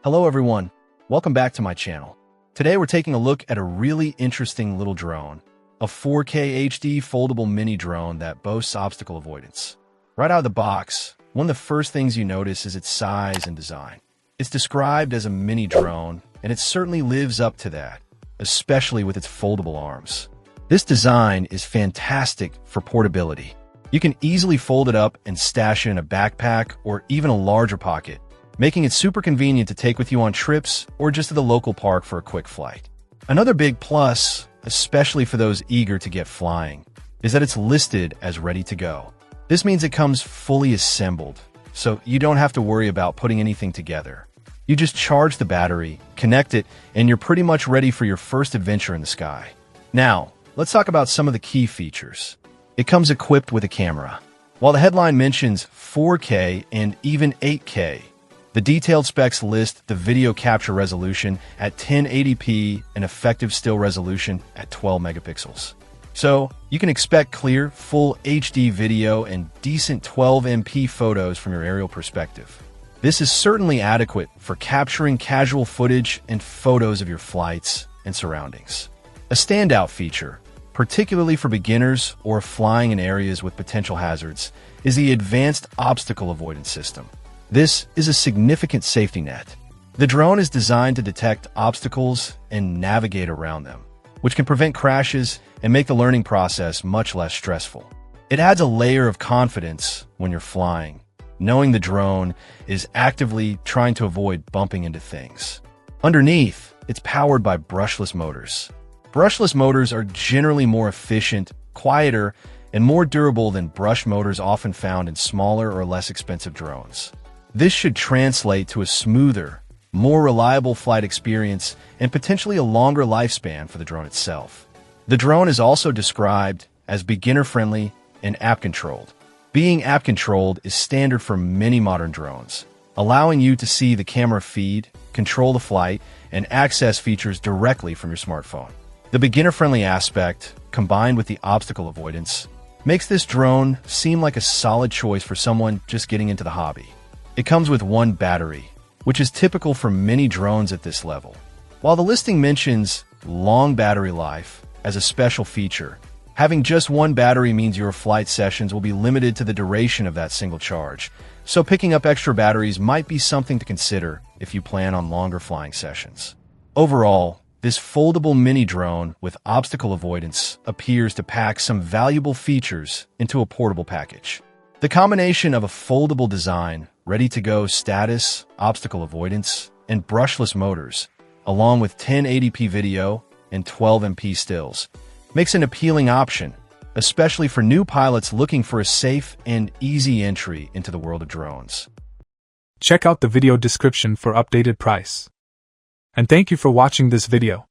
Hello everyone, welcome back to my channel. Today we're taking a look at a really interesting little drone, a 4K HD foldable mini drone that boasts obstacle avoidance. Right out of the box, one of the first things you notice is its size and design. It's described as a mini drone, and it certainly lives up to that, especially with its foldable arms. This design is fantastic for portability. You can easily fold it up and stash it in a backpack or even a larger pocket, making it super convenient to take with you on trips or just to the local park for a quick flight. Another big plus, especially for those eager to get flying, is that it's listed as ready to go. This means it comes fully assembled, so you don't have to worry about putting anything together. You just charge the battery, connect it, and you're pretty much ready for your first adventure in the sky. Now, let's talk about some of the key features. It comes equipped with a camera. While the headline mentions 4K and even 8K, the detailed specs list the video capture resolution at 1080p and effective still resolution at 12 megapixels. So, you can expect clear, full HD video and decent 12MP photos from your aerial perspective. This is certainly adequate for capturing casual footage and photos of your flights and surroundings. A standout feature, particularly for beginners or flying in areas with potential hazards, is the advanced obstacle avoidance system. This is a significant safety net. The drone is designed to detect obstacles and navigate around them, which can prevent crashes and make the learning process much less stressful. It adds a layer of confidence when you're flying, knowing the drone is actively trying to avoid bumping into things. Underneath, it's powered by brushless motors. Brushless motors are generally more efficient, quieter, and more durable than brush motors often found in smaller or less expensive drones. This should translate to a smoother, more reliable flight experience and potentially a longer lifespan for the drone itself. The drone is also described as beginner-friendly and app-controlled. Being app-controlled is standard for many modern drones, allowing you to see the camera feed, control the flight, and access features directly from your smartphone. The beginner-friendly aspect, combined with the obstacle avoidance, makes this drone seem like a solid choice for someone just getting into the hobby. It comes with one battery, which is typical for many drones at this level. While the listing mentions long battery life as a special feature, having just one battery means your flight sessions will be limited to the duration of that single charge, so picking up extra batteries might be something to consider if you plan on longer flying sessions. Overall, this foldable mini drone with obstacle avoidance appears to pack some valuable features into a portable package. The combination of a foldable design, ready-to-go status, obstacle avoidance, and brushless motors, along with 1080p video and 12MP stills, makes an appealing option, especially for new pilots looking for a safe and easy entry into the world of drones. Check out the video description for updated price. And thank you for watching this video.